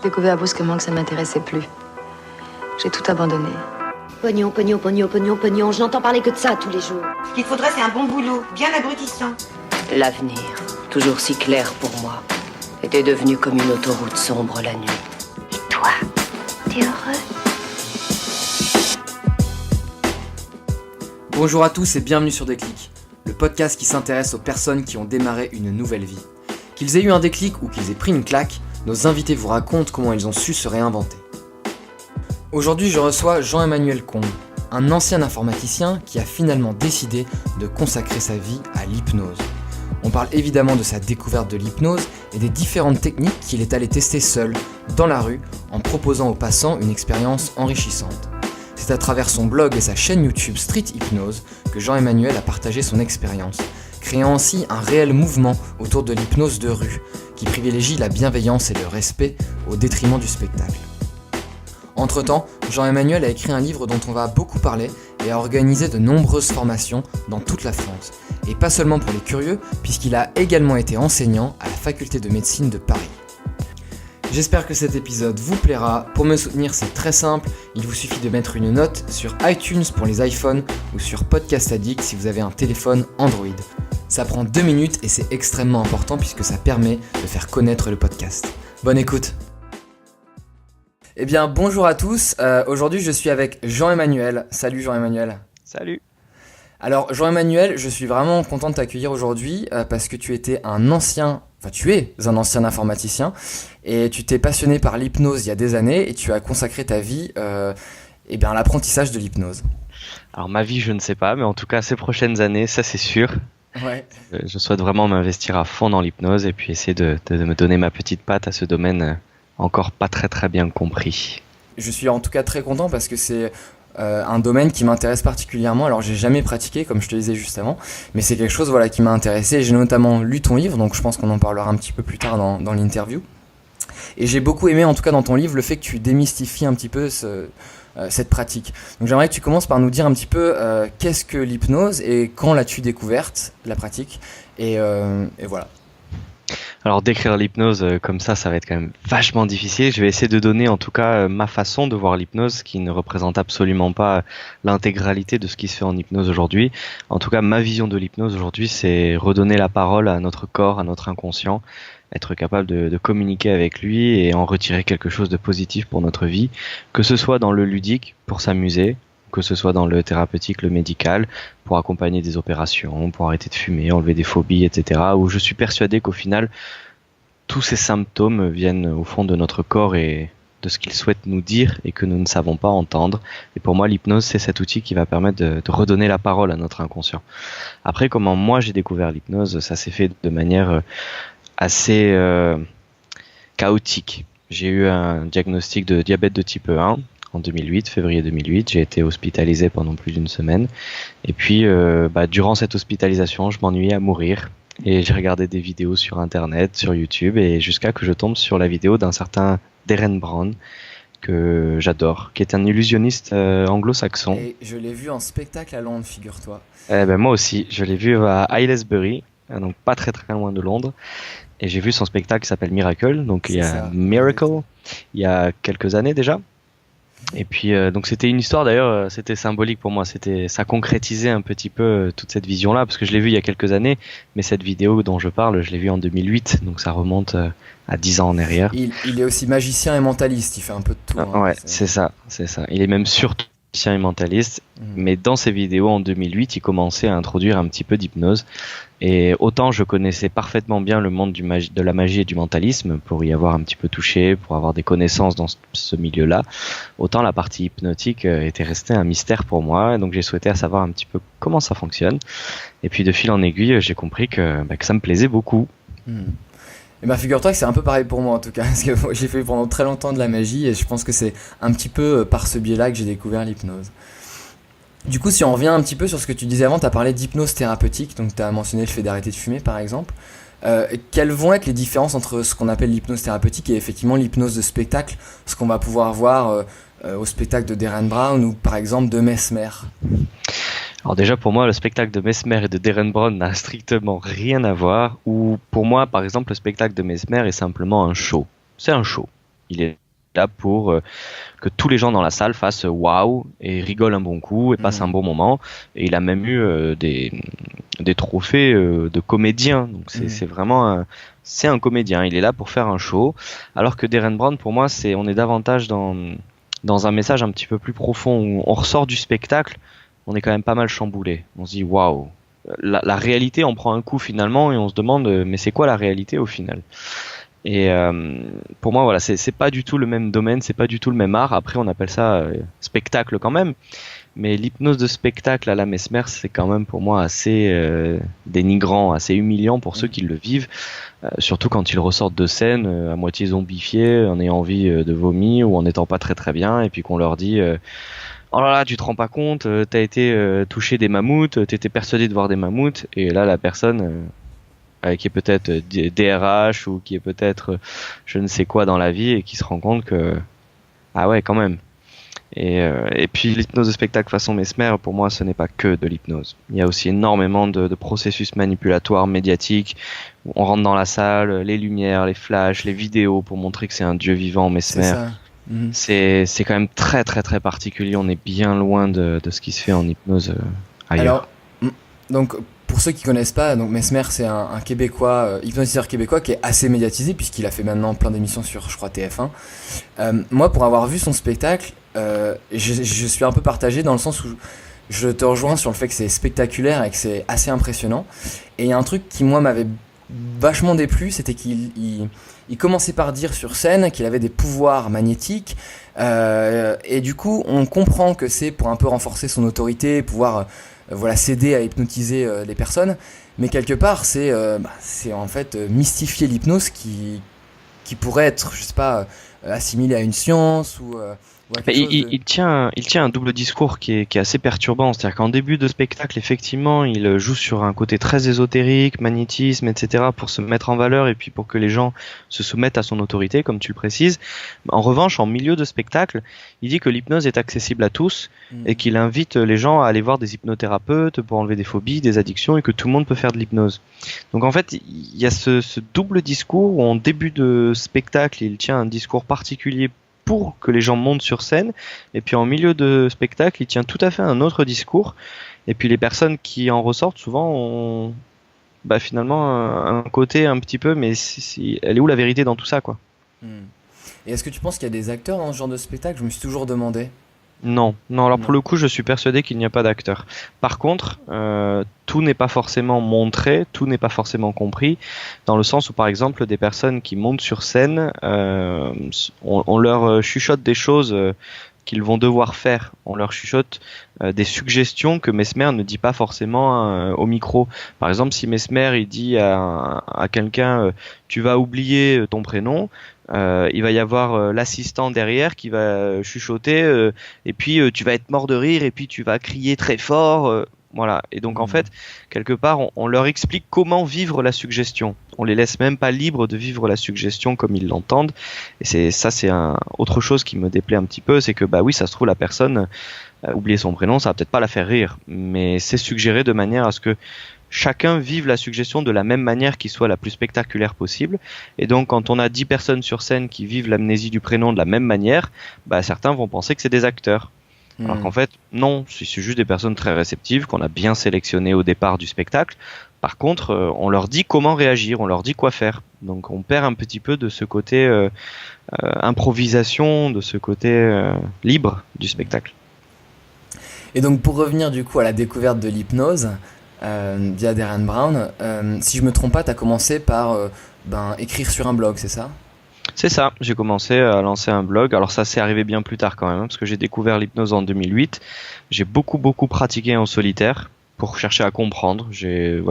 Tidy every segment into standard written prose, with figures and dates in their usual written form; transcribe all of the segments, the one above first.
J'ai découvert brusquement que ça ne m'intéressait plus. J'ai tout abandonné. Pognon, pognon, pognon, pognon, pognon. Je n'entends parler que de ça tous les jours. Ce qu'il faudrait, c'est un bon boulot, bien abrutissant. L'avenir, toujours si clair pour moi, était devenu comme une autoroute sombre la nuit. Et toi, t'es heureux? Bonjour à tous et bienvenue sur Déclic, le podcast qui s'intéresse aux personnes qui ont démarré une nouvelle vie. Qu'ils aient eu un déclic ou qu'ils aient pris une claque, nos invités vous racontent comment ils ont su se réinventer. Aujourd'hui, je reçois Jean-Emmanuel Combe, un ancien informaticien qui a finalement décidé de consacrer sa vie à l'hypnose. On parle évidemment de sa découverte de l'hypnose et des différentes techniques qu'il est allé tester seul, dans la rue, en proposant aux passants une expérience enrichissante. C'est à travers son blog et sa chaîne YouTube Street Hypnose que Jean-Emmanuel a partagé son expérience, créant ainsi un réel mouvement autour de l'hypnose de rue, qui privilégie la bienveillance et le respect au détriment du spectacle. Entre-temps, Jean-Emmanuel a écrit un livre dont on va beaucoup parler et a organisé de nombreuses formations dans toute la France. Et pas seulement pour les curieux, puisqu'il a également été enseignant à la faculté de médecine de Paris. J'espère que cet épisode vous plaira. Pour me soutenir, c'est très simple. Il vous suffit de mettre une note sur iTunes pour les iPhones ou sur Podcast Addict si vous avez un téléphone Android. Ça prend 2 minutes et c'est extrêmement important puisque ça permet de faire connaître le podcast. Bonne écoute. Eh bien, bonjour à tous. Aujourd'hui, je suis avec Jean-Emmanuel. Salut Jean-Emmanuel. Salut. Alors Jean-Emmanuel, je suis vraiment content de t'accueillir aujourd'hui parce que tu es un ancien informaticien et tu t'es passionné par l'hypnose il y a des années et tu as consacré ta vie à l'apprentissage de l'hypnose. Alors ma vie, je ne sais pas, mais en tout cas ces prochaines années, ça c'est sûr. Ouais. Je souhaite vraiment m'investir à fond dans l'hypnose et puis essayer de me donner ma petite patte à ce domaine encore pas très très bien compris. Je suis en tout cas très content parce que c'est un domaine qui m'intéresse particulièrement. Alors j'ai jamais pratiqué comme je te disais juste avant, mais c'est quelque chose qui m'a intéressé. J'ai notamment lu ton livre, donc je pense qu'on en parlera un petit peu plus tard dans l'interview. Et j'ai beaucoup aimé en tout cas dans ton livre le fait que tu démystifies un petit peu cette pratique. Donc j'aimerais que tu commences par nous dire un petit peu qu'est-ce que l'hypnose et quand l'as-tu découverte, la pratique, et voilà. Alors décrire l'hypnose comme ça va être quand même vachement difficile. Je vais essayer de donner en tout cas ma façon de voir l'hypnose qui ne représente absolument pas l'intégralité de ce qui se fait en hypnose aujourd'hui. En tout cas, ma vision de l'hypnose aujourd'hui, c'est redonner la parole à notre corps, à notre inconscient, être capable de communiquer avec lui et en retirer quelque chose de positif pour notre vie, que ce soit dans le ludique, pour s'amuser, que ce soit dans le thérapeutique, le médical, pour accompagner des opérations, pour arrêter de fumer, enlever des phobies, etc. Où je suis persuadé qu'au final, tous ces symptômes viennent au fond de notre corps et de ce qu'il souhaite nous dire et que nous ne savons pas entendre. Et pour moi, l'hypnose, c'est cet outil qui va permettre de redonner la parole à notre inconscient. Après, comment moi j'ai découvert l'hypnose, ça s'est fait de manière assez chaotique. J'ai eu un diagnostic de diabète de type 1 en 2008, février 2008. J'ai été hospitalisé pendant plus d'une semaine. Et puis, durant cette hospitalisation, je m'ennuyais à mourir. Et j'ai regardé des vidéos sur Internet, sur YouTube, et jusqu'à que je tombe sur la vidéo d'un certain Darren Brown, que j'adore, qui est un illusionniste anglo-saxon. Et je l'ai vu en spectacle à Londres, figure-toi. Moi aussi, je l'ai vu à Aylesbury, donc pas très très loin de Londres. Et j'ai vu son spectacle qui s'appelle Miracle, donc il y a Miracle, il y a quelques années déjà. Et puis donc c'était une histoire d'ailleurs, c'était symbolique pour moi, ça concrétisait un petit peu toute cette vision-là, parce que je l'ai vu il y a quelques années, mais cette vidéo dont je parle, je l'ai vue en 2008, donc ça remonte à 10 ans en arrière. Il est aussi magicien et mentaliste, il fait un peu de tout. Ouais, c'est ça. Il est même surtout magicien et mentaliste, mais dans ses vidéos en 2008, il commençait à introduire un petit peu d'hypnose. Et autant je connaissais parfaitement bien le monde de la magie et du mentalisme, pour y avoir un petit peu touché, pour avoir des connaissances dans ce milieu-là, autant la partie hypnotique était restée un mystère pour moi, donc j'ai souhaité savoir un petit peu comment ça fonctionne. Et puis de fil en aiguille, j'ai compris que ça me plaisait beaucoup. Et figure-toi que c'est un peu pareil pour moi en tout cas, parce que j'ai fait pendant très longtemps de la magie et je pense que c'est un petit peu par ce biais-là que j'ai découvert l'hypnose. Du coup, si on revient un petit peu sur ce que tu disais avant, tu as parlé d'hypnose thérapeutique, donc tu as mentionné le fait d'arrêter de fumer par exemple. Quelles vont être les différences entre ce qu'on appelle l'hypnose thérapeutique et effectivement l'hypnose de spectacle, ce qu'on va pouvoir voir au spectacle de Darren Brown ou par exemple de Mesmer? Alors déjà pour moi le spectacle de Mesmer et de Darren Brown n'a strictement rien à voir, ou pour moi par exemple le spectacle de Mesmer est simplement un show. C'est un show. Il est là pour que tous les gens dans la salle fassent waouh et rigolent un bon coup et passent un bon moment. Et il a même eu des trophées de comédien. Donc c'est vraiment c'est un comédien. Il est là pour faire un show. Alors que Darren Brown, pour moi, on est davantage dans un message un petit peu plus profond où on ressort du spectacle, on est quand même pas mal chamboulé. On se dit waouh. La réalité en prend un coup finalement et on se demande mais c'est quoi la réalité au final? Et pour moi voilà, c'est pas du tout le même domaine, c'est pas du tout le même art. Après on appelle ça spectacle quand même, mais l'hypnose de spectacle à la Mesmer, c'est quand même pour moi assez dénigrant, assez humiliant pour ceux qui le vivent, surtout quand ils ressortent de scène à moitié zombifiés, en ayant envie de vomir ou en n'étant pas très très bien, et puis qu'on leur dit oh là là, tu te rends pas compte, t'as été touché des mammouths, t'étais persuadé de voir des mammouths, et là la personne qui est peut-être DRH ou qui est peut-être je ne sais quoi dans la vie et qui se rend compte que ah ouais quand même. Et puis l'hypnose de spectacle façon Mesmer, pour moi ce n'est pas que de l'hypnose. Il y a aussi énormément de processus manipulatoires médiatiques. On rentre dans la salle, les lumières, les flashs, les vidéos pour montrer que c'est un dieu vivant Mesmer. C'est quand même très très très particulier. On est bien loin de ce qui se fait en hypnose ailleurs. Alors, donc pour ceux qui connaissent pas, donc Mesmer c'est un Québécois, hypnotiseur québécois qui est assez médiatisé puisqu'il a fait maintenant plein d'émissions sur, je crois, TF1. Moi, pour avoir vu son spectacle, je suis un peu partagé dans le sens où je te rejoins sur le fait que c'est spectaculaire et que c'est assez impressionnant. Et il y a un truc qui moi m'avait vachement déplu, c'était qu'il commençait par dire sur scène qu'il avait des pouvoirs magnétiques, et du coup on comprend que c'est pour un peu renforcer son autorité, pouvoir s'aider à hypnotiser les personnes, mais quelque part c'est en fait mystifier l'hypnose qui pourrait être, je sais pas, assimilé à une science ou il tient un double discours qui est assez perturbant. C'est-à-dire qu'en début de spectacle, effectivement, il joue sur un côté très ésotérique, magnétisme, etc., pour se mettre en valeur et puis pour que les gens se soumettent à son autorité, comme tu le précises. En revanche, en milieu de spectacle, il dit que l'hypnose est accessible à tous et qu'il invite les gens à aller voir des hypnothérapeutes pour enlever des phobies, des addictions, et que tout le monde peut faire de l'hypnose. Donc en fait, il y a ce double discours où en début de spectacle, il tient un discours particulier pour que les gens montent sur scène, et puis en milieu de spectacle, il tient tout à fait un autre discours, et puis les personnes qui en ressortent souvent ont finalement un côté un petit peu, mais elle est où la vérité dans tout ça, quoi? Et est-ce que tu penses qu'il y a des acteurs dans ce genre de spectacle? Je me suis toujours demandé. Non, alors pour le coup, je suis persuadé qu'il n'y a pas d'acteurs. Par contre, tout n'est pas forcément montré, tout n'est pas forcément compris, dans le sens où, par exemple, des personnes qui montent sur scène, on leur chuchote des choses qu'ils vont devoir faire. On leur chuchote des suggestions que Mesmer ne dit pas forcément au micro. Par exemple, si Mesmer il dit à quelqu'un tu vas oublier ton prénom, il va y avoir l'assistant derrière qui va chuchoter et puis tu vas être mort de rire et puis tu vas crier très fort. Voilà. Et donc en fait, quelque part, on leur explique comment vivre la suggestion. On les laisse même pas libres de vivre la suggestion comme ils l'entendent. Et c'est autre chose qui me déplaît un petit peu, c'est que oui, ça se trouve la personne oublier son prénom, ça va peut-être pas la faire rire, mais c'est suggéré de manière à ce que chacun vive la suggestion de la même manière qui soit la plus spectaculaire possible. Et donc quand on a 10 personnes sur scène qui vivent l'amnésie du prénom de la même manière, certains vont penser que c'est des acteurs. Alors qu'en fait, non, c'est juste des personnes très réceptives qu'on a bien sélectionnées au départ du spectacle. Par contre, on leur dit comment réagir, on leur dit quoi faire. Donc on perd un petit peu de ce côté improvisation, de ce côté libre du spectacle. Et donc pour revenir du coup à la découverte de l'hypnose via Darren Brown, si je me trompe pas, tu as commencé par écrire sur un blog, c'est ça ? C'est ça, j'ai commencé à lancer un blog. Alors ça s'est arrivé bien plus tard quand même, parce que j'ai découvert l'hypnose en 2008. J'ai beaucoup pratiqué en solitaire pour chercher à comprendre. J'ai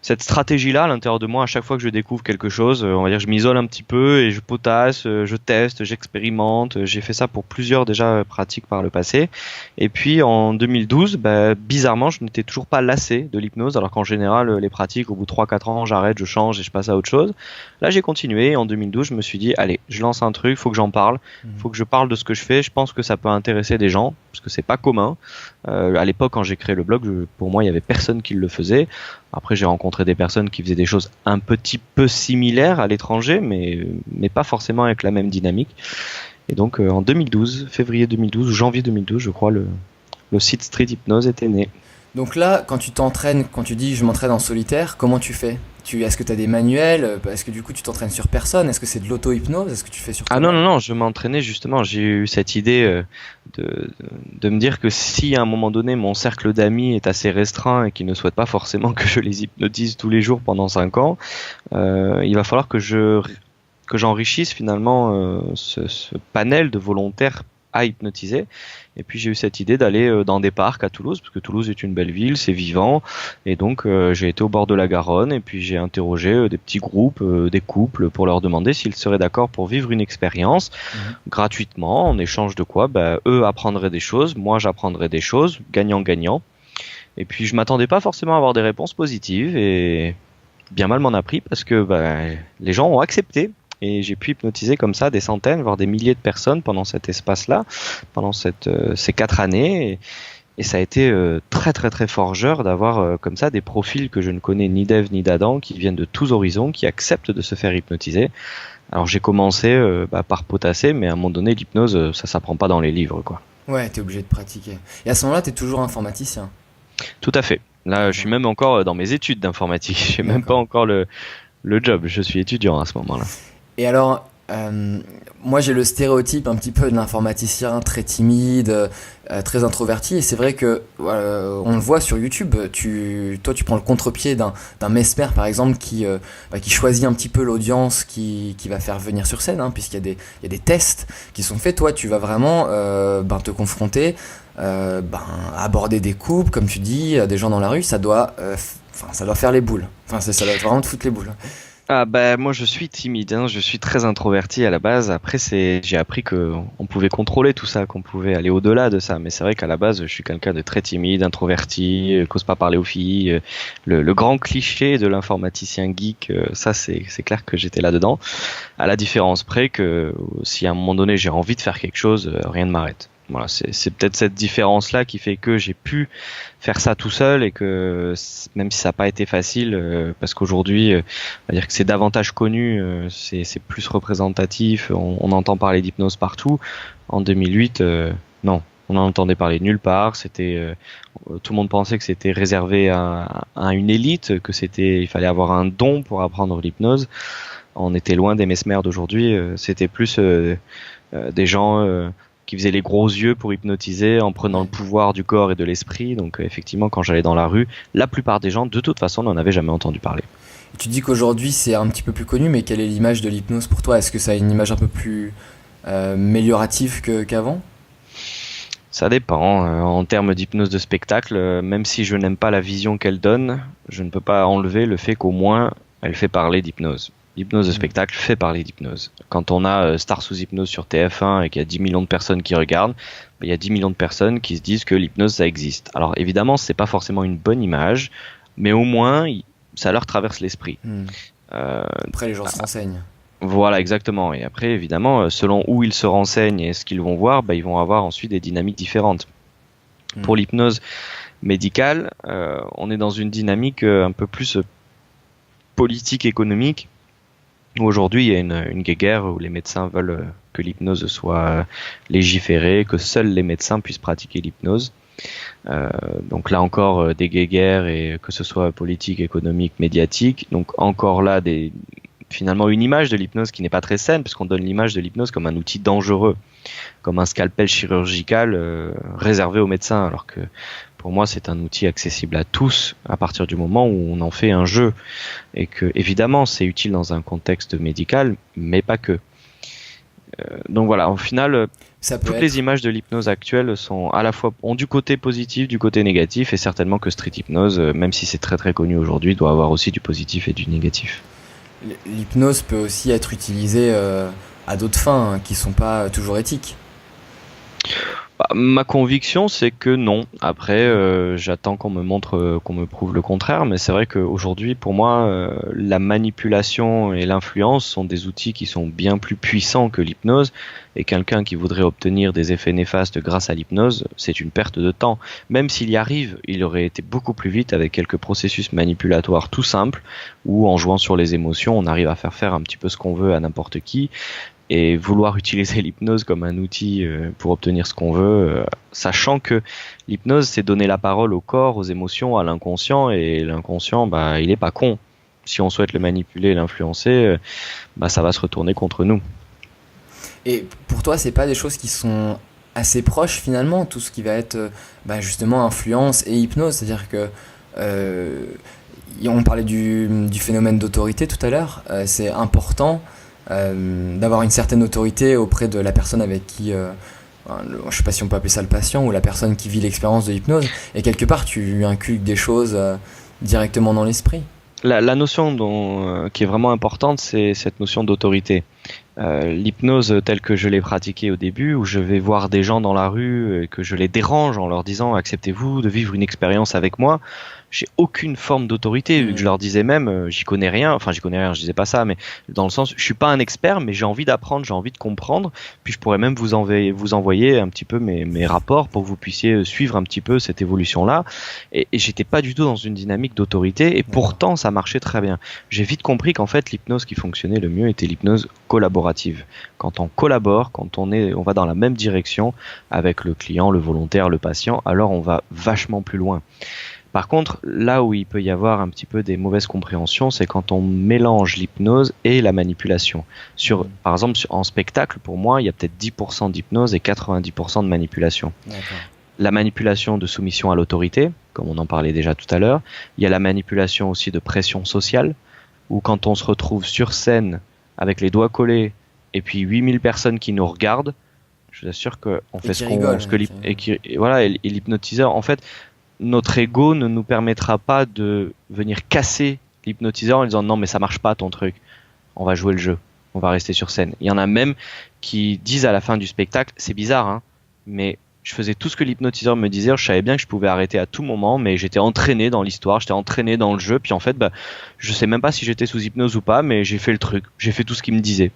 cette stratégie-là à l'intérieur de moi. À chaque fois que je découvre quelque chose, je m'isole un petit peu et je potasse, je teste, j'expérimente. J'ai fait ça pour plusieurs déjà pratiques par le passé. Et puis en 2012, bizarrement, je n'étais toujours pas lassé de l'hypnose, alors qu'en général, les pratiques, au bout de 3-4 ans, j'arrête, je change et je passe à autre chose. Là, j'ai continué. En 2012, je me suis dit, allez, je lance un truc, faut que j'en parle. Faut que je parle de ce que je fais. Je pense que ça peut intéresser des gens. parce que c'est pas commun. À l'époque, quand j'ai créé le blog, pour moi, il y avait personne qui le faisait. Après, j'ai rencontré des personnes qui faisaient des choses un petit peu similaires à l'étranger, mais pas forcément avec la même dynamique. Et donc, en 2012, février 2012 ou janvier 2012, je crois, le site Street Hypnose était né. Donc là, quand tu t'entraînes, quand tu dis je m'entraîne en solitaire, comment tu fais? Est-ce que tu as des manuels? Est-ce que du coup tu t'entraînes sur personne? Est-ce que c'est de l'auto-hypnose? Est-ce que tu fais sur Ah non, je m'entraînais justement. J'ai eu cette idée de me dire que si à un moment donné mon cercle d'amis est assez restreint et qu'ils ne souhaitent pas forcément que je les hypnotise tous les jours pendant 5 ans, il va falloir que j'enrichisse finalement ce panel de volontaires à hypnotiser. Et puis j'ai eu cette idée d'aller dans des parcs à Toulouse, parce que Toulouse est une belle ville, c'est vivant, et donc j'ai été au bord de la Garonne, et puis j'ai interrogé des petits groupes, des couples, pour leur demander s'ils seraient d'accord pour vivre une expérience gratuitement, en échange de quoi eux apprendraient des choses, moi j'apprendrais des choses, gagnant-gagnant. Et puis je m'attendais pas forcément à avoir des réponses positives, et bien mal m'en a pris, parce que les gens ont accepté. Et j'ai pu hypnotiser comme ça des centaines, voire des milliers de personnes pendant cet espace-là, pendant ces 4 années. Et ça a été très très très forgeur d'avoir comme ça des profils que je ne connais ni d'Ève ni d'Adam, qui viennent de tous horizons, qui acceptent de se faire hypnotiser. Alors j'ai commencé par potasser, mais à un moment donné, l'hypnose, ça s'apprend pas dans les livres, quoi. Ouais, t'es obligé de pratiquer. Et à ce moment-là, t'es toujours informaticien? Tout à fait. Là, je suis même encore dans mes études d'informatique. J'ai même pas encore le job. Je suis étudiant à ce moment-là. Et alors, moi j'ai le stéréotype un petit peu de l'informaticien très timide, très introverti, et c'est vrai que on le voit sur YouTube, toi tu prends le contre-pied d'un Mesmer par exemple qui choisit un petit peu l'audience qui va faire venir sur scène, puisqu'il y a des tests qui sont faits. Toi tu vas vraiment te confronter, aborder des couples, comme tu dis, des gens dans la rue, ça doit faire les boules, ça doit vraiment te foutre les boules. Ah moi je suis timide, je suis très introverti à la base. Après j'ai appris que on pouvait contrôler tout ça, qu'on pouvait aller au-delà de ça. Mais c'est vrai qu'à la base je suis quelqu'un de très timide, introverti, qu'ose pas parler aux filles. Le grand cliché de l'informaticien geek, ça c'est clair que j'étais là-dedans. À la différence près que si à un moment donné j'ai envie de faire quelque chose, rien ne m'arrête. Voilà, c'est peut-être cette différence-là qui fait que j'ai pu faire ça tout seul, et que même si ça n'a pas été facile, parce qu'aujourd'hui, on va dire que c'est davantage connu, c'est plus représentatif, on entend parler d'hypnose partout. En 2008, non, on n'en entendait parler nulle part. C'était tout le monde pensait que c'était réservé à une élite, il fallait avoir un don pour apprendre l'hypnose. On était loin des Mesmer d'aujourd'hui. C'était plus des gens qui faisaient les gros yeux pour hypnotiser en prenant le pouvoir du corps et de l'esprit. Donc effectivement, quand j'allais dans la rue, la plupart des gens, de toute façon, n'en avaient jamais entendu parler. Tu dis qu'aujourd'hui, c'est un petit peu plus connu, mais quelle est l'image de l'hypnose pour toi? Est-ce que ça a une image un peu plus améliorative qu'avant? Ça dépend. En termes d'hypnose de spectacle, même si je n'aime pas la vision qu'elle donne, je ne peux pas enlever le fait qu'au moins, elle fait parler d'hypnose. L'hypnose de spectacle fait parler d'hypnose. Quand on a Star sous hypnose sur TF1 et qu'il y a 10 millions de personnes qui regardent, il y a 10 millions de personnes qui se disent que l'hypnose ça existe. Alors évidemment, c'est pas forcément une bonne image, mais au moins ça leur traverse l'esprit. Après les gens se renseignent. Voilà, exactement. Et après, évidemment, selon où ils se renseignent et ce qu'ils vont voir, ils vont avoir ensuite des dynamiques différentes. Pour l'hypnose médicale, on est dans une dynamique un peu plus politique, économique. Aujourd'hui, il y a une guéguerre où les médecins veulent que l'hypnose soit légiférée, que seuls les médecins puissent pratiquer l'hypnose. Donc là encore, des guéguerres, et que ce soit politique, économique, médiatique. Donc encore là, finalement une image de l'hypnose qui n'est pas très saine, puisqu'on donne l'image de l'hypnose comme un outil dangereux, comme un scalpel chirurgical réservé aux médecins, alors que pour moi c'est un outil accessible à tous à partir du moment où on en fait un jeu, et que évidemment c'est utile dans un contexte médical, mais pas que. Donc voilà, au final, toutes les images de l'hypnose actuelle sont à la fois ont du côté positif, du côté négatif, et certainement que Street Hypnose, même si c'est très très connu aujourd'hui, doit avoir aussi du positif et du négatif. L'hypnose peut aussi être utilisée à d'autres fins qui sont pas toujours éthiques. Ma conviction, c'est que non. Après, j'attends qu'on me montre, qu'on me prouve le contraire, mais c'est vrai qu'aujourd'hui, pour moi, la manipulation et l'influence sont des outils qui sont bien plus puissants que l'hypnose, et quelqu'un qui voudrait obtenir des effets néfastes grâce à l'hypnose, c'est une perte de temps. Même s'il y arrive, il aurait été beaucoup plus vite avec quelques processus manipulatoires tout simples, où en jouant sur les émotions, on arrive à faire un petit peu ce qu'on veut à n'importe qui. Et vouloir utiliser l'hypnose comme un outil pour obtenir ce qu'on veut, sachant que l'hypnose, c'est donner la parole au corps, aux émotions, à l'inconscient, et l'inconscient, il est pas con. Si on souhaite le manipuler et l'influencer, ça va se retourner contre nous. Et pour toi, c'est pas des choses qui sont assez proches finalement, tout ce qui va être justement influence et hypnose, c'est-à-dire que on parlait du phénomène d'autorité tout à l'heure, c'est important d'avoir une certaine autorité auprès de la personne avec qui, je sais pas si on peut appeler ça le patient ou la personne qui vit l'expérience de l'hypnose, et quelque part tu inculques des choses directement dans l'esprit. La notion qui est vraiment importante, c'est cette notion d'autorité. L'hypnose telle que je l'ai pratiquée au début, où je vais voir des gens dans la rue et que je les dérange en leur disant « acceptez-vous de vivre une expérience avec moi ?» J'ai aucune forme d'autorité, vu que je leur disais même j'y connais rien, je disais pas ça, mais dans le sens, je suis pas un expert, mais j'ai envie d'apprendre, j'ai envie de comprendre, puis je pourrais même vous envoyer un petit peu mes rapports pour que vous puissiez suivre un petit peu cette évolution-là, et j'étais pas du tout dans une dynamique d'autorité, et pourtant ça marchait très bien. J'ai vite compris qu'en fait l'hypnose qui fonctionnait le mieux était l'hypnose collaborative. Quand on collabore, quand on va dans la même direction avec le client, le volontaire, le patient, alors on va vachement plus loin. Par contre, là où il peut y avoir un petit peu des mauvaises compréhensions, c'est quand on mélange l'hypnose et la manipulation. Par exemple, en spectacle, pour moi, il y a peut-être 10% d'hypnose et 90% de manipulation. D'accord. La manipulation de soumission à l'autorité, comme on en parlait déjà tout à l'heure. Il y a la manipulation aussi de pression sociale, où quand on se retrouve sur scène avec les doigts collés et puis 8000 personnes qui nous regardent, je vous assure qu'on fait et l'hypnotiseur, en fait, notre ego ne nous permettra pas de venir casser l'hypnotiseur en lui disant non mais ça marche pas ton truc, on va jouer le jeu, on va rester sur scène. Il y en a même qui disent à la fin du spectacle, c'est bizarre hein, mais je faisais tout ce que l'hypnotiseur me disait, je savais bien que je pouvais arrêter à tout moment, mais j'étais entraîné dans l'histoire, j'étais entraîné dans le jeu, puis en fait je sais même pas si j'étais sous hypnose ou pas, mais j'ai fait le truc, j'ai fait tout ce qu'il me disait.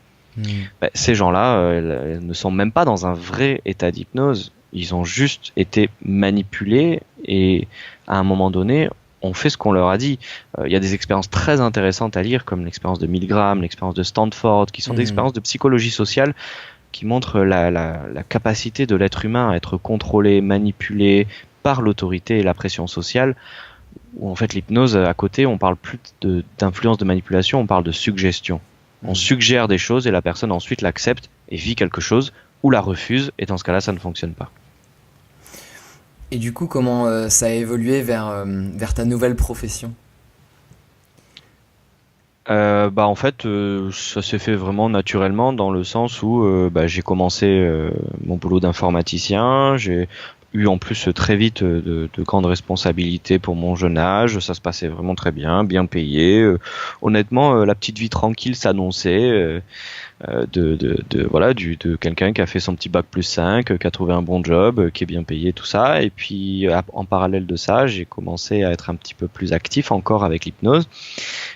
Ces gens-là ne sont même pas dans un vrai état d'hypnose. Ils ont juste été manipulés et à un moment donné, on fait ce qu'on leur a dit. Il y a des expériences très intéressantes à lire, comme l'expérience de Milgram, l'expérience de Stanford, qui sont des expériences de psychologie sociale qui montrent la capacité de l'être humain à être contrôlé, manipulé par l'autorité et la pression sociale. Où en fait l'hypnose, à côté, on parle plus d'influence de manipulation, on parle de suggestion. On suggère des choses et la personne ensuite l'accepte et vit quelque chose ou la refuse, et dans ce cas-là, ça ne fonctionne pas. Et du coup, comment ça a évolué vers ta nouvelle profession ? En fait, ça s'est fait vraiment naturellement dans le sens où j'ai commencé mon boulot d'informaticien, j'ai eu en plus très vite de grandes responsabilités pour mon jeune âge, ça se passait vraiment très bien payé. Honnêtement, la petite vie tranquille s'annonçait. De quelqu'un qui a fait son petit bac plus 5, qui a trouvé un bon job, qui est bien payé, tout ça. Et puis en parallèle de ça, j'ai commencé à être un petit peu plus actif encore avec l'hypnose,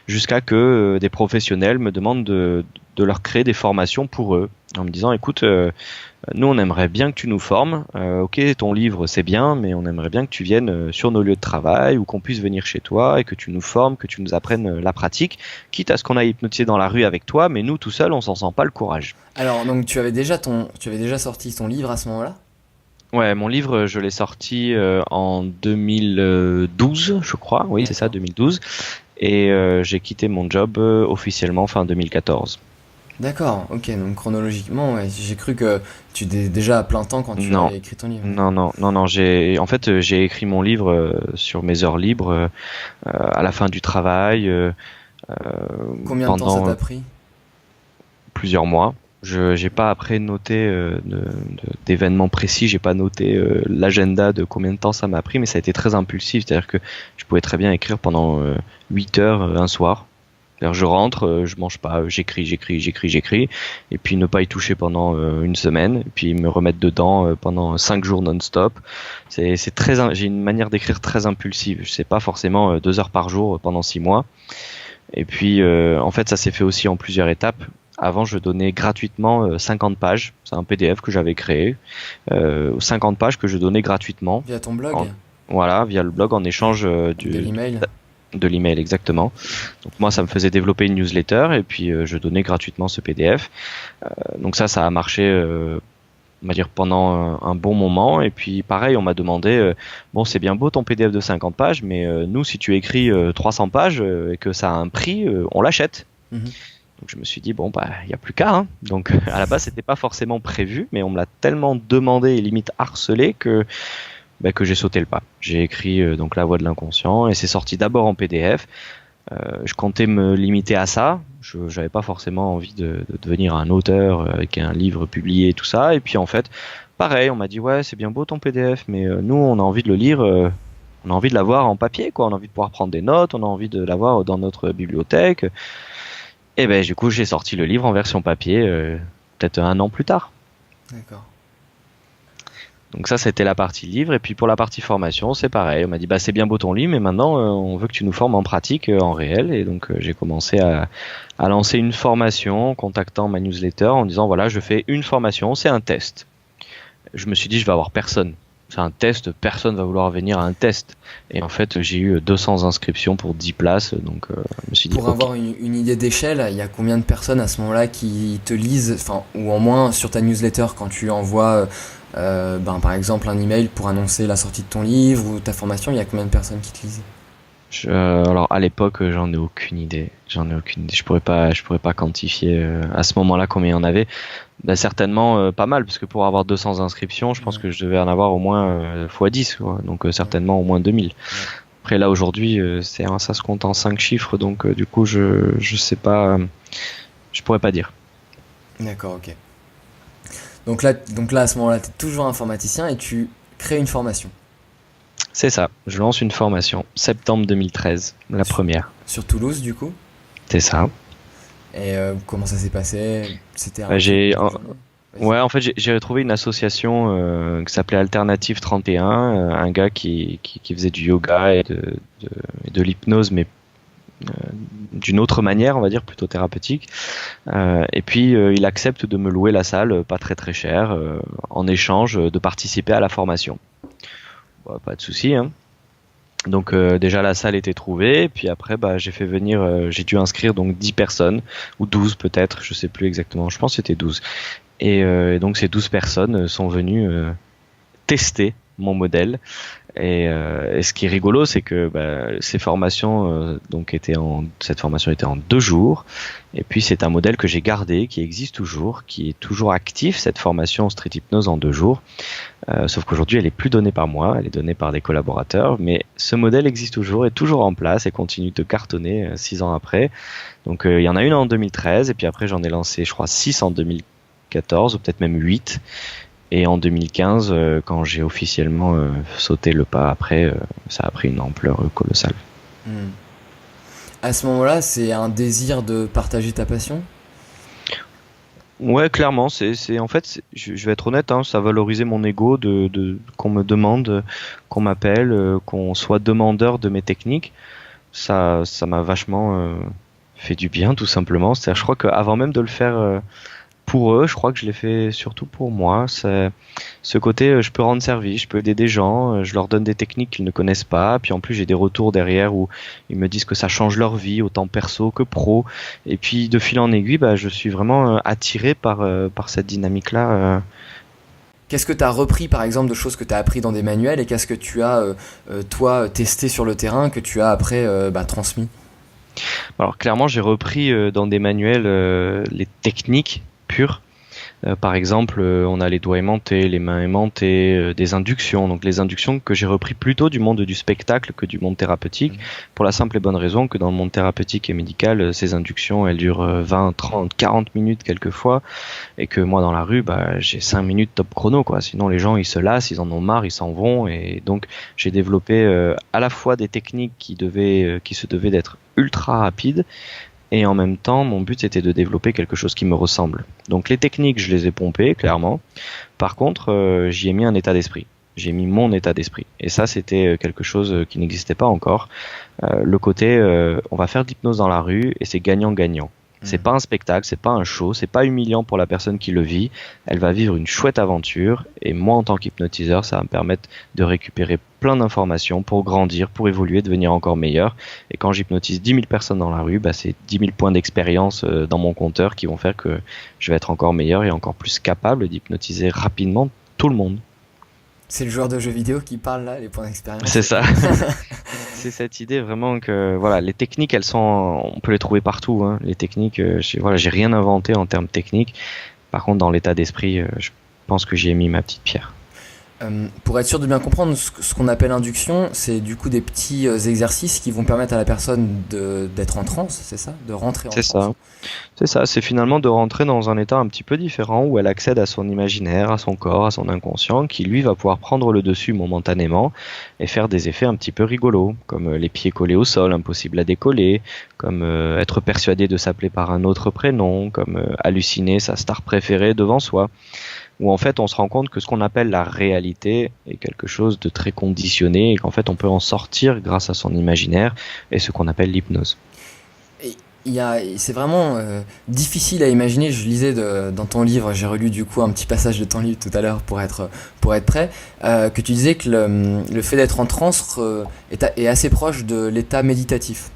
jusqu'à que des professionnels me demandent de leur créer des formations pour eux, en me disant écoute, nous on aimerait bien que tu nous formes, ok ton livre c'est bien, mais on aimerait bien que tu viennes sur nos lieux de travail ou qu'on puisse venir chez toi et que tu nous formes, que tu nous apprennes la pratique, quitte à ce qu'on aille hypnotiser dans la rue avec toi, mais nous tout seuls on s'en sent pas le courage. Alors donc tu avais déjà sorti ton livre à ce moment-là ? Ouais, mon livre je l'ai sorti en 2012 je crois, oui c'est ça 2012, et j'ai quitté mon job officiellement fin 2014. D'accord, ok, donc chronologiquement, ouais, j'ai cru que tu étais déjà à plein temps quand tu avais écrit ton livre. Non, j'ai écrit mon livre sur mes heures libres, à la fin du travail. Combien de temps ça t'a pris ? Plusieurs mois. J'ai pas après noté d'événements précis, j'ai pas noté l'agenda de combien de temps ça m'a pris, mais ça a été très impulsif, c'est-à-dire que je pouvais très bien écrire pendant 8 heures un soir. C'est-à-dire, je rentre, je mange pas, j'écris, et puis ne pas y toucher pendant une semaine, et puis me remettre dedans pendant 5 jours non-stop. J'ai une manière d'écrire très impulsive. Je sais pas forcément 2 heures par jour pendant 6 mois. Et puis, en fait, ça s'est fait aussi en plusieurs étapes. Avant, je donnais gratuitement 50 pages. C'est un PDF que j'avais créé. 50 pages que je donnais gratuitement. Via ton blog Voilà, via le blog en échange de l'email. De l'email, exactement. Donc moi, ça me faisait développer une newsletter et puis je donnais gratuitement ce PDF. Donc ça a marché, on va dire, pendant un bon moment. Et puis pareil, on m'a demandé, bon, c'est bien beau ton PDF de 50 pages, mais nous, si tu écris 300 pages et que ça a un prix, on l'achète. Donc je me suis dit, bon, bah, il n'y a plus qu'à. Hein. Donc à la base, c'était pas forcément prévu, mais on me l'a tellement demandé et limite harcelé que j'ai sauté le pas. J'ai écrit donc La Voix de l'inconscient et c'est sorti d'abord en PDF. Je comptais me limiter à ça. Je n'avais pas forcément envie de devenir un auteur avec un livre publié et tout ça. Et puis en fait, pareil, on m'a dit ouais, c'est bien beau ton PDF, mais nous on a envie de le lire, on a envie de l'avoir en papier, quoi. On a envie de pouvoir prendre des notes, on a envie de l'avoir dans notre bibliothèque. Et du coup j'ai sorti le livre en version papier, peut-être 1 an plus tard. D'accord. Donc ça, c'était la partie livre. Et puis pour la partie formation, c'est pareil. On m'a dit, c'est bien beau ton livre, mais maintenant, on veut que tu nous formes en pratique, en réel. Et donc, j'ai commencé à lancer une formation en contactant ma newsletter en disant, voilà, je fais une formation, c'est un test. Je me suis dit, je vais avoir personne. C'est un test, personne va vouloir venir à un test. Et en fait, j'ai eu 200 inscriptions pour 10 places. Donc, je me suis dit, pour avoir une idée d'échelle, il y a combien de personnes à ce moment-là qui te lisent, ou en moins sur ta newsletter quand tu envoies par exemple un email pour annoncer la sortie de ton livre ou ta formation, il y a combien de personnes qui te lisent? Alors à l'époque, j'en ai aucune idée. Je pourrais pas quantifier à ce moment-là combien il y en avait. Certainement pas mal, parce que pour avoir 200 inscriptions, je pense que je devais en avoir au moins x10, quoi. Donc certainement au moins 2000. Après là aujourd'hui, ça se compte en 5 chiffres, donc du coup je sais pas, je pourrais pas dire. D'accord, ok. Donc là à ce moment-là, tu es toujours informaticien et tu crées une formation. C'est ça, je lance une formation, septembre 2013, la première. Sur Toulouse du coup? C'est ça. Et comment ça s'est passé? C'était Ouais, en fait, j'ai retrouvé une association qui s'appelait Alternative 31, un gars qui faisait du yoga et de l'hypnose, mais d'une autre manière, on va dire, plutôt thérapeutique. Et puis, il accepte de me louer la salle, pas très très cher, en échange de participer à la formation. Pas de souci, hein. Donc déjà la salle était trouvée, puis après j'ai fait venir, j'ai dû inscrire donc 10 personnes, ou 12 peut-être, je sais plus exactement, je pense que c'était 12. Et donc ces 12 personnes sont venues tester mon modèle. Et ce qui est rigolo, c'est que ces formations cette formation était en 2 jours. Et puis c'est un modèle que j'ai gardé, qui existe toujours, qui est toujours actif, cette formation Street Hypnose en 2 jours. Sauf qu'aujourd'hui, elle est plus donnée par moi, elle est donnée par des collaborateurs. Mais ce modèle existe toujours, est toujours en place et continue de cartonner 6 ans après. Donc il y en a une en 2013, et puis après j'en ai lancé, je crois, 6 en 2014, ou peut-être même 8. Et en 2015, quand j'ai officiellement sauté le pas après, ça a pris une ampleur colossale. À ce moment-là, c'est un désir de partager ta passion? Ouais, clairement. En fait, je vais être honnête, hein, ça valorisait mon ego qu'on me demande, qu'on m'appelle, qu'on soit demandeur de mes techniques. Ça m'a vachement fait du bien, tout simplement. C'est-à-dire, je crois qu'avant même de le faire pour eux, je crois que je l'ai fait surtout pour moi. C'est ce côté, je peux rendre service, je peux aider des gens, je leur donne des techniques qu'ils ne connaissent pas, puis en plus j'ai des retours derrière où ils me disent que ça change leur vie, autant perso que pro, et puis de fil en aiguille, je suis vraiment attiré par cette dynamique-là. Qu'est-ce que tu as repris par exemple de choses que tu as appris dans des manuels, et qu'est-ce que tu as toi testé sur le terrain que tu as après transmis? Alors clairement, j'ai repris dans des manuels les techniques pures. Par exemple, on a les doigts aimantés, les mains aimantées, des inductions. Donc les inductions que j'ai repris plutôt du monde du spectacle que du monde thérapeutique, pour la simple et bonne raison que dans le monde thérapeutique et médical, ces inductions, elles durent 20, 30, 40 minutes quelquefois, et que moi dans la rue, j'ai 5 minutes top chrono, quoi. Sinon les gens, ils se lassent, ils en ont marre, ils s'en vont. Et donc j'ai développé à la fois des techniques qui se devaient d'être ultra rapides, et en même temps, mon but c'était de développer quelque chose qui me ressemble. Donc les techniques, je les ai pompées, clairement. Par contre, j'y ai mis un état d'esprit. J'ai mis mon état d'esprit. Et ça, c'était quelque chose qui n'existait pas encore. Le côté, on va faire de l'hypnose dans la rue et c'est gagnant-gagnant. C'est pas un spectacle, c'est pas un show, c'est pas humiliant pour la personne qui le vit. Elle va vivre une chouette aventure et moi, en tant qu'hypnotiseur, ça va me permettre de récupérer plein d'informations pour grandir, pour évoluer, devenir encore meilleur. Et quand j'hypnotise 10 000 personnes dans la rue, c'est 10 000 points d'expérience dans mon compteur qui vont faire que je vais être encore meilleur et encore plus capable d'hypnotiser rapidement tout le monde. C'est le joueur de jeux vidéo qui parle là, les points d'expérience. C'est ça. C'est cette idée vraiment que voilà, les techniques, on peut les trouver partout. Hein. Les techniques, j'ai rien inventé en termes techniques. Par contre, dans l'état d'esprit, je pense que j'y ai mis ma petite pierre. Pour être sûr de bien comprendre, ce qu'on appelle induction, c'est du coup des petits exercices qui vont permettre à la personne d'être en transe, c'est ça? De rentrer en transe. C'est ça, c'est finalement de rentrer dans un état un petit peu différent où elle accède à son imaginaire, à son corps, à son inconscient, qui lui va pouvoir prendre le dessus momentanément et faire des effets un petit peu rigolos, comme les pieds collés au sol, impossible à décoller, comme être persuadé de s'appeler par un autre prénom, comme halluciner sa star préférée devant soi. Où en fait on se rend compte que ce qu'on appelle la réalité est quelque chose de très conditionné et qu'en fait on peut en sortir grâce à son imaginaire et ce qu'on appelle l'hypnose. C'est vraiment difficile à imaginer. Je lisais dans ton livre, j'ai relu du coup un petit passage de ton livre tout à l'heure pour être prêt, que tu disais que le fait d'être en transe est assez proche de l'état méditatif.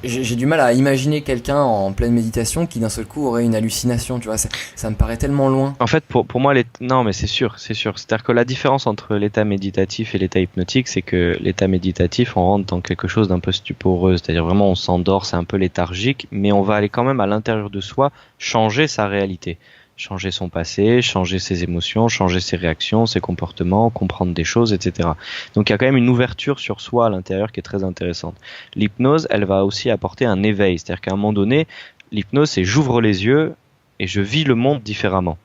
J'ai du mal à imaginer quelqu'un en pleine méditation qui d'un seul coup aurait une hallucination, tu vois, ça me paraît tellement loin. En fait, pour moi, non, mais c'est sûr. C'est-à-dire que la différence entre l'état méditatif et l'état hypnotique, c'est que l'état méditatif, on rentre dans quelque chose d'un peu stuporeux, c'est-à-dire vraiment on s'endort, c'est un peu léthargique, mais on va aller quand même à l'intérieur de soi changer sa réalité. Changer son passé, changer ses émotions, changer ses réactions, ses comportements, comprendre des choses, etc. Donc il y a quand même une ouverture sur soi à l'intérieur qui est très intéressante. L'hypnose, elle va aussi apporter un éveil, c'est-à-dire qu'à un moment donné, l'hypnose, c'est j'ouvre les yeux et je vis le monde différemment.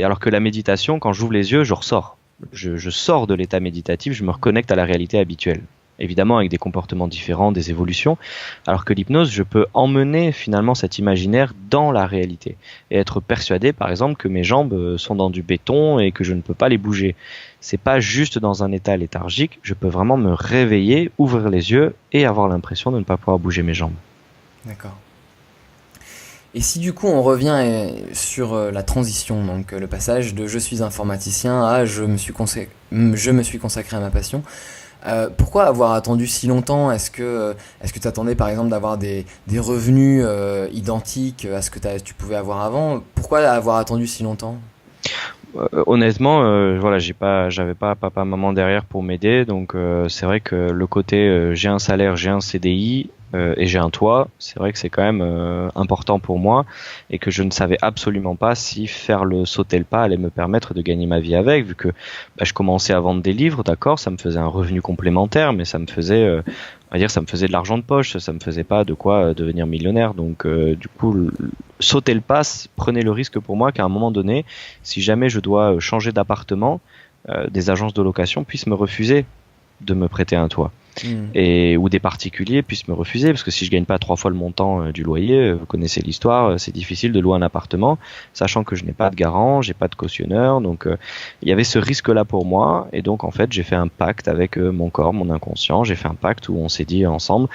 Alors que la méditation, quand j'ouvre les yeux, je ressors. Je sors de l'état méditatif, je me reconnecte à la réalité habituelle. Évidemment avec des comportements différents, des évolutions, alors que l'hypnose, je peux emmener finalement cet imaginaire dans la réalité et être persuadé par exemple que mes jambes sont dans du béton et que je ne peux pas les bouger. C'est pas juste dans un état léthargique, je peux vraiment me réveiller, ouvrir les yeux et avoir l'impression de ne pas pouvoir bouger mes jambes. D'accord. Et si du coup on revient sur la transition, donc le passage de je suis informaticien à je me suis consacré à ma passion, pourquoi avoir attendu si longtemps? Est-ce que tu attendais par exemple d'avoir des revenus identiques à ce que tu pouvais avoir avant? Pourquoi avoir attendu si longtemps? Honnêtement, j'avais pas papa maman derrière pour m'aider, donc c'est vrai que le côté j'ai un salaire, j'ai un CDI et j'ai un toit, c'est vrai que c'est quand même important pour moi et que je ne savais absolument pas si sauter le pas allait me permettre de gagner ma vie avec, vu que je commençais à vendre des livres, d'accord, ça me faisait un revenu complémentaire, mais ça me faisait de l'argent de poche, ça me faisait pas de quoi devenir millionnaire. Donc du coup, sauter le pas prenait le risque pour moi qu'à un moment donné, si jamais je dois changer d'appartement, des agences de location puissent me refuser de me prêter un toit. Ou des particuliers puissent me refuser, parce que si je gagne pas 3 fois le montant du loyer, vous connaissez l'histoire, c'est difficile de louer un appartement, sachant que je n'ai pas de garant, j'ai pas de cautionneur, donc il y avait ce risque-là pour moi, et donc en fait j'ai fait un pacte avec mon corps, mon inconscient, j'ai fait un pacte où on s'est dit ensemble,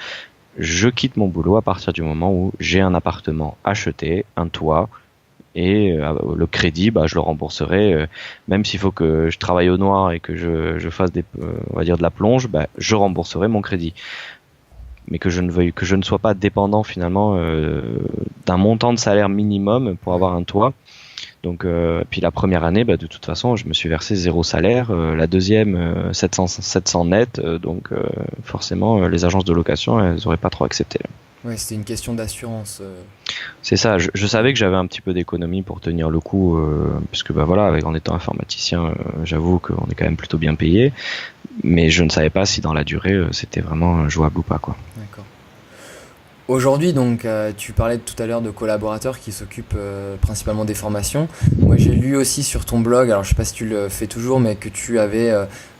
je quitte mon boulot à partir du moment où j'ai un appartement acheté, un toit, et le crédit, je le rembourserai, même s'il faut que je travaille au noir et que je fasse on va dire de la plonge, je rembourserai mon crédit. Mais que je ne sois pas dépendant finalement d'un montant de salaire minimum pour avoir un toit. Donc, puis la première année, de toute façon, je me suis versé 0 salaire. La deuxième, 700 net. Donc, forcément, les agences de location, elles n'auraient pas trop accepté. Ouais, c'était une question d'assurance. C'est ça, je savais que j'avais un petit peu d'économie pour tenir le coup, puisque en étant informaticien, j'avoue qu'on est quand même plutôt bien payé, mais je ne savais pas si dans la durée c'était vraiment jouable ou pas, quoi. D'accord. Aujourd'hui, donc, tu parlais tout à l'heure de collaborateurs qui s'occupent principalement des formations. Moi, j'ai lu aussi sur ton blog, alors je sais pas si tu le fais toujours, mais que tu avais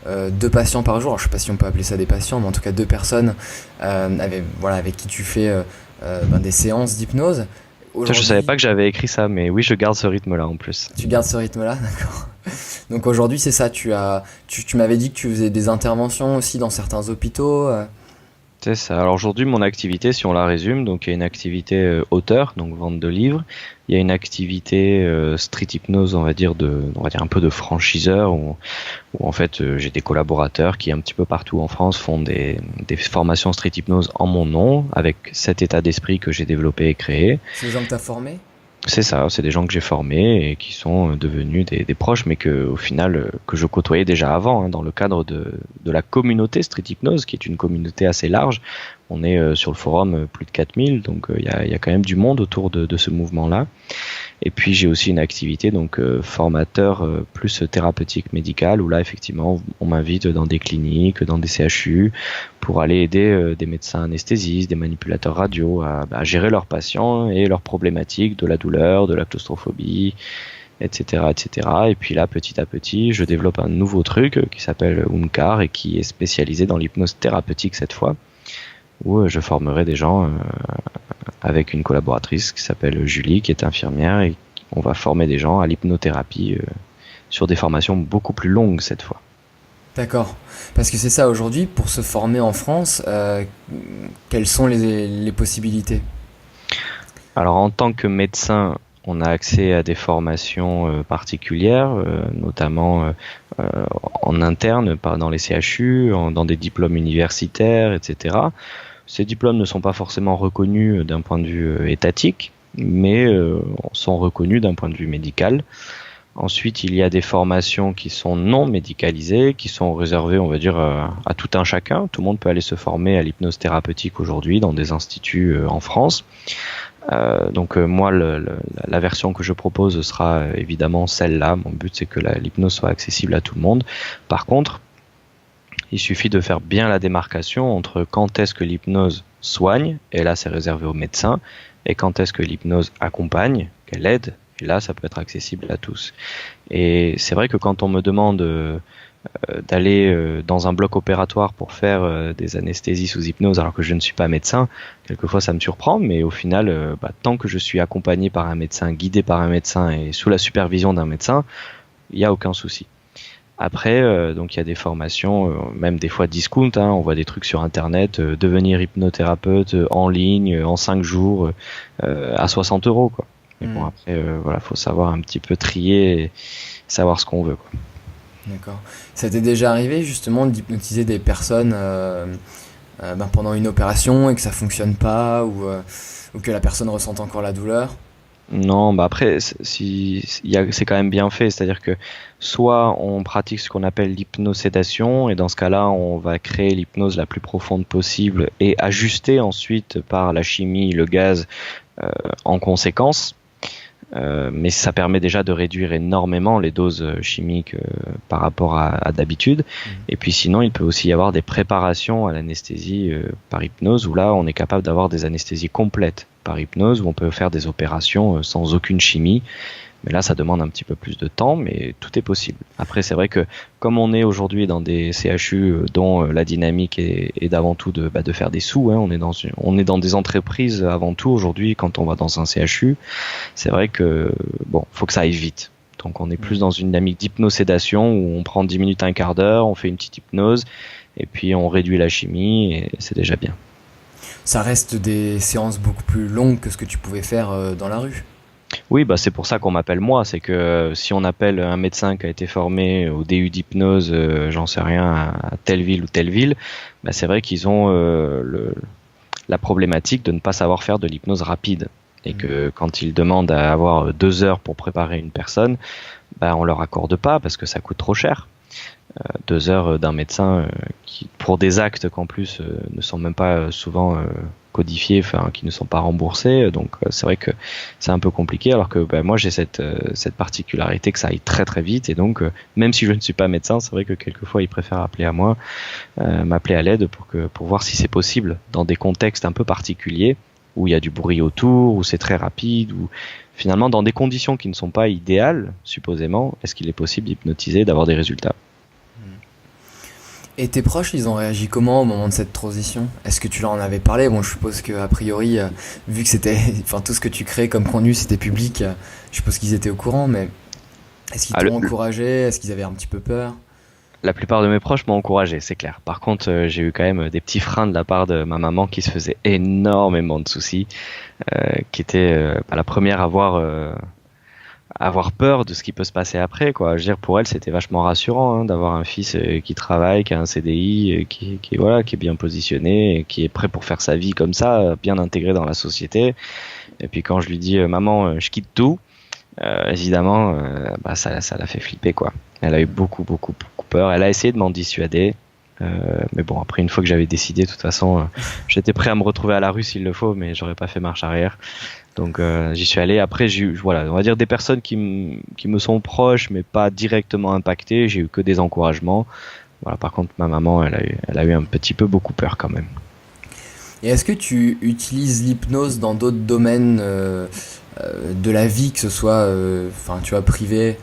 2 patients par jour. Alors, je sais pas si on peut appeler ça des patients, mais en tout cas 2 personnes avec qui tu fais des séances d'hypnose. Je savais pas que j'avais écrit ça, mais oui, je garde ce rythme-là en plus. Tu gardes ce rythme-là, d'accord. Donc aujourd'hui, c'est ça, tu m'avais dit que tu faisais des interventions aussi dans certains hôpitaux. C'est ça. Alors aujourd'hui, mon activité, si on la résume, donc il y a une activité auteur, donc vente de livres. Il y a une activité street hypnose, on va dire un peu de franchiseur, où en fait j'ai des collaborateurs qui un petit peu partout en France font des formations street hypnose en mon nom, avec cet état d'esprit que j'ai développé et créé. C'est les gens que tu as formés ? C'est ça, c'est des gens que j'ai formés et qui sont devenus des proches, mais que au final que je côtoyais déjà avant, hein, dans le cadre de la communauté Street Hypnose, qui est une communauté assez large. On est sur le forum plus de 4000, donc il y a quand même du monde autour de ce mouvement-là. Et puis j'ai aussi une activité donc formateur plus thérapeutique médicale, où là effectivement on m'invite dans des cliniques, dans des CHU, pour aller aider des médecins anesthésistes, des manipulateurs radio à gérer leurs patients et leurs problématiques de la douleur, de la claustrophobie, etc., etc. Et puis là, petit à petit, je développe un nouveau truc qui s'appelle Oomkar et qui est spécialisé dans l'hypnose thérapeutique cette fois, où je formerai des gens avec une collaboratrice qui s'appelle Julie, qui est infirmière, et on va former des gens à l'hypnothérapie sur des formations beaucoup plus longues cette fois. D'accord. Parce que c'est ça, aujourd'hui, pour se former en France, quelles sont les possibilités ? Alors en tant que médecin, on a accès à des formations particulières, notamment en interne, dans les CHU, dans des diplômes universitaires, etc. Ces diplômes ne sont pas forcément reconnus d'un point de vue étatique, mais sont reconnus d'un point de vue médical. Ensuite, il y a des formations qui sont non médicalisées, qui sont réservées, on va dire, à tout un chacun. Tout le monde peut aller se former à l'hypnose thérapeutique aujourd'hui dans des instituts en France. Donc moi, la version que je propose sera évidemment celle-là. Mon but, c'est que l'hypnose soit accessible à tout le monde. Par contre, il suffit de faire bien la démarcation entre quand est-ce que l'hypnose soigne, et là c'est réservé aux médecins, et quand est-ce que l'hypnose accompagne, qu'elle aide, et là ça peut être accessible à tous. Et c'est vrai que quand on me demande d'aller dans un bloc opératoire pour faire des anesthésies sous hypnose alors que je ne suis pas médecin, quelquefois ça me surprend, mais au final, tant que je suis accompagné par un médecin, guidé par un médecin et sous la supervision d'un médecin, il n'y a aucun souci. Après, donc il y a des formations, même des fois discount, hein, on voit des trucs sur internet, devenir hypnothérapeute en ligne, en 5 jours, à 60 €, quoi. Mais bon, après, faut savoir un petit peu trier et savoir ce qu'on veut, quoi. D'accord. Ça t'est déjà arrivé justement d'hypnotiser des personnes pendant une opération et que ça fonctionne pas, ou que la personne ressente encore la douleur ? Non, après, c'est quand même bien fait, c'est-à-dire que soit on pratique ce qu'on appelle l'hypnosédation, et dans ce cas-là, on va créer l'hypnose la plus profonde possible et ajuster ensuite par la chimie, le gaz en conséquence. Mais ça permet déjà de réduire énormément les doses chimiques par rapport à d'habitude. Et puis sinon, il peut aussi y avoir des préparations à l'anesthésie par hypnose, où là, on est capable d'avoir des anesthésies complètes par hypnose, où on peut faire des opérations sans aucune chimie. Mais là, ça demande un petit peu plus de temps, mais tout est possible. Après, c'est vrai que comme on est aujourd'hui dans des CHU dont la dynamique est d'avant tout de faire des sous, hein, on est dans des entreprises avant tout aujourd'hui. Quand on va dans un CHU, c'est vrai que faut que ça aille vite. Donc on est plus dans une dynamique d'hypnosédation où on prend 10 minutes, un quart d'heure, on fait une petite hypnose et puis on réduit la chimie et c'est déjà bien. Ça reste des séances beaucoup plus longues que ce que tu pouvais faire dans la rue. Oui, c'est pour ça qu'on m'appelle moi. C'est que si on appelle un médecin qui a été formé au DU d'hypnose, j'en sais rien, à telle ville ou telle ville, c'est vrai qu'ils ont la problématique de ne pas savoir faire de l'hypnose rapide. Et que quand ils demandent à avoir 2 heures pour préparer une personne, on leur accorde pas parce que ça coûte trop cher. 2 heures d'un médecin qui, pour des actes qu'en plus ne sont même pas souvent codifiés, qui ne sont pas remboursés, donc c'est vrai que c'est un peu compliqué, alors que moi j'ai cette particularité que ça aille très très vite, et donc même si je ne suis pas médecin, c'est vrai que quelquefois ils préfèrent appeler à moi, m'appeler à l'aide pour voir si c'est possible dans des contextes un peu particuliers où il y a du bruit autour, où c'est très rapide, où finalement dans des conditions qui ne sont pas idéales, supposément, est-ce qu'il est possible d'hypnotiser, d'avoir des résultats? Et tes proches, ils ont réagi comment au moment de cette transition? Est-ce que tu leur en avais parlé? Bon, je suppose que a priori, vu que c'était, enfin tout ce que tu crées comme contenu, c'était public, je suppose qu'ils étaient au courant, mais est-ce qu'ils t'ont encouragé? Est-ce qu'ils avaient un petit peu peur? La plupart de mes proches m'ont encouragé, c'est clair. Par contre, j'ai eu quand même des petits freins de la part de ma maman qui se faisait énormément de soucis, qui était la première à avoir peur de ce qui peut se passer après, quoi. Je veux dire, pour elle, c'était vachement rassurant d'avoir un fils qui travaille, qui a un CDI, qui est bien positionné, et qui est prêt pour faire sa vie comme ça, bien intégré dans la société. Et puis quand je lui dis maman, je quitte tout, évidemment, ça l'a fait flipper, quoi. Elle a eu beaucoup peur. Elle a essayé de m'en dissuader. Mais bon, après, une fois que j'avais décidé, de toute façon, j'étais prêt à me retrouver à la rue s'il le faut, mais j'aurais pas fait marche arrière. Donc j'y suis allé. Après, j'ai eu, on va dire des personnes qui me sont proches, mais pas directement impactées. J'ai eu que des encouragements. Voilà. Par contre, ma maman, elle a eu un petit peu beaucoup peur quand même. Et est-ce que tu utilises l'hypnose dans d'autres domaines de la vie, que ce soit, privé,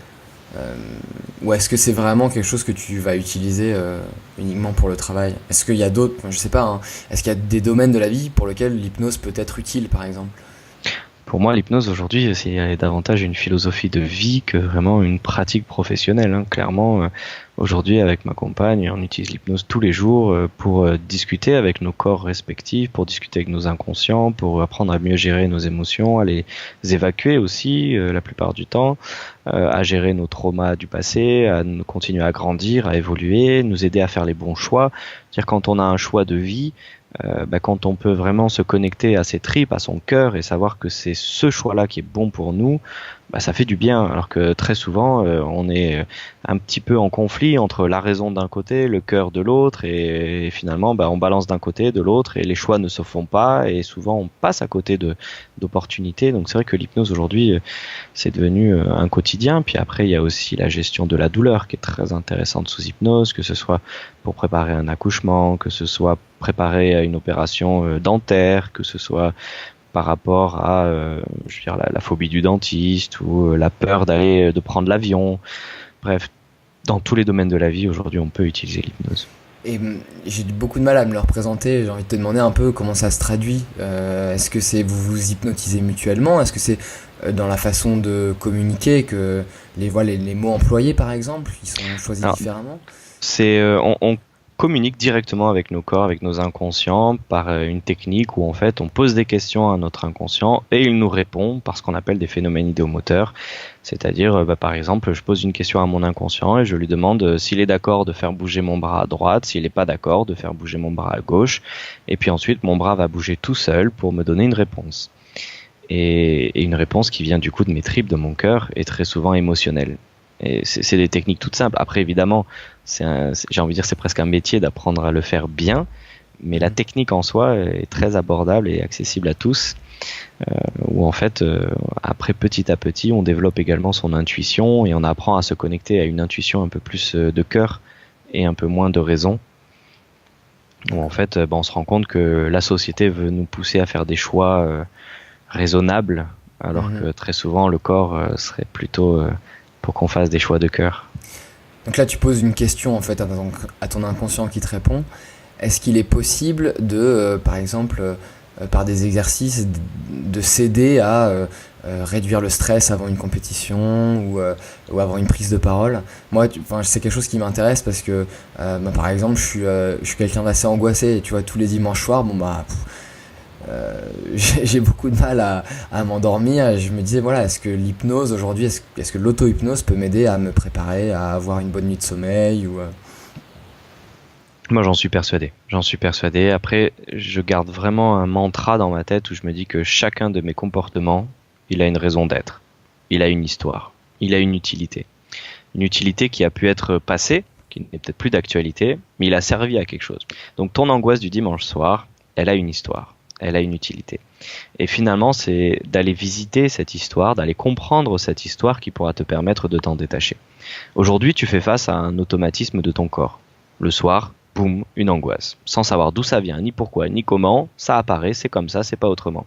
ou est-ce que c'est vraiment quelque chose que tu vas utiliser uniquement pour le travail? Est-ce qu'il y a d'autres, je sais pas, est-ce qu'il y a des domaines de la vie pour lesquels l'hypnose peut être utile, par exemple? Pour moi, l'hypnose aujourd'hui, c'est davantage une philosophie de vie que vraiment une pratique professionnelle. Clairement, aujourd'hui, avec ma compagne, on utilise l'hypnose tous les jours pour discuter avec nos corps respectifs, pour discuter avec nos inconscients, pour apprendre à mieux gérer nos émotions, à les évacuer aussi la plupart du temps, à gérer nos traumas du passé, à continuer à grandir, à évoluer, nous aider à faire les bons choix. C'est-à-dire quand on a un choix de vie, quand on peut vraiment se connecter à ses tripes, à son cœur et savoir que c'est ce choix-là qui est bon pour nous, ça fait du bien. Alors que très souvent, on est un petit peu en conflit entre la raison d'un côté, le cœur de l'autre, et finalement, on balance d'un côté, de l'autre, et les choix ne se font pas, et souvent on passe à côté d'opportunités. Donc c'est vrai que l'hypnose aujourd'hui, c'est devenu un quotidien. Puis après, il y a aussi la gestion de la douleur qui est très intéressante sous hypnose, que ce soit pour préparer un accouchement, que ce soit préparer à une opération dentaire, que ce soit par rapport à la phobie du dentiste ou la peur de prendre l'avion. Bref, dans tous les domaines de la vie, aujourd'hui, on peut utiliser l'hypnose. Et j'ai beaucoup de mal à me le représenter. J'ai envie de te demander un peu comment ça se traduit. Est-ce que c'est vous vous hypnotisez mutuellement? Est-ce que c'est dans la façon de communiquer que les mots employés, par exemple, ils sont choisis différemment? On communique directement avec nos corps, avec nos inconscients, par une technique où en fait on pose des questions à notre inconscient et il nous répond par ce qu'on appelle des phénomènes idéomoteurs. C'est-à-dire, par exemple, je pose une question à mon inconscient et je lui demande s'il est d'accord de faire bouger mon bras à droite, s'il n'est pas d'accord de faire bouger mon bras à gauche, et puis ensuite mon bras va bouger tout seul pour me donner une réponse. Et une réponse qui vient du coup de mes tripes, de mon cœur, et très souvent émotionnelle. Et c'est des techniques toutes simples. Après, évidemment, j'ai envie de dire, c'est presque un métier d'apprendre à le faire bien, mais la technique en soi est très abordable et accessible à tous. Où en fait, après, petit à petit, on développe également son intuition et on apprend à se connecter à une intuition un peu plus de cœur et un peu moins de raison. Où en fait, on se rend compte que la société veut nous pousser à faire des choix raisonnables, alors que très souvent, le corps serait plutôt pour qu'on fasse des choix de cœur. Donc là, tu poses une question en fait à ton inconscient qui te répond. Est-ce qu'il est possible de, par exemple, par des exercices, de s'aider à réduire le stress avant une compétition ou avant une prise de parole? Moi, c'est quelque chose qui m'intéresse parce que, par exemple, je suis quelqu'un d'assez angoissé. Et tu vois, tous les dimanches soirs, j'ai beaucoup de mal à m'endormir et je me disais est-ce que l'hypnose aujourd'hui, est-ce que l'auto-hypnose peut m'aider à me préparer à avoir une bonne nuit de sommeil ou Moi j'en suis persuadé. Après, je garde vraiment un mantra dans ma tête où je me dis que chacun de mes comportements, il a une raison d'être, il a une histoire, il a une utilité qui a pu être passée, qui n'est peut-être plus d'actualité, mais il a servi à quelque chose. Donc ton angoisse du dimanche soir, elle a une histoire. Elle a une utilité. Et finalement, c'est d'aller visiter cette histoire, d'aller comprendre cette histoire qui pourra te permettre de t'en détacher. Aujourd'hui, tu fais face à un automatisme de ton corps. Le soir, boum, une angoisse. Sans savoir d'où ça vient, ni pourquoi, ni comment, ça apparaît, c'est comme ça, c'est pas autrement.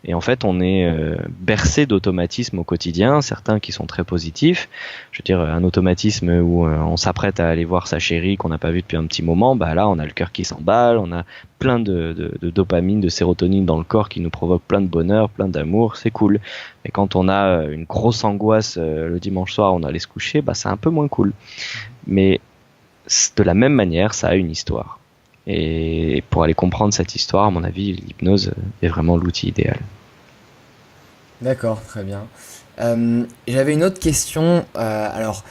Et en fait, on est bercé d'automatismes au quotidien, certains qui sont très positifs. Je veux dire, un automatisme où on s'apprête à aller voir sa chérie qu'on n'a pas vue depuis un petit moment, bah là, on a le cœur qui s'emballe, on a plein de dopamine, de sérotonine dans le corps qui nous provoque plein de bonheur, plein d'amour, c'est cool. Mais quand on a une grosse angoisse le dimanche soir, on allait se coucher, bah c'est un peu moins cool. Mais de la même manière, ça a une histoire. Et pour aller comprendre cette histoire, à mon avis, l'hypnose est vraiment l'outil idéal. D'accord, très bien. J'avais une autre question. Alors,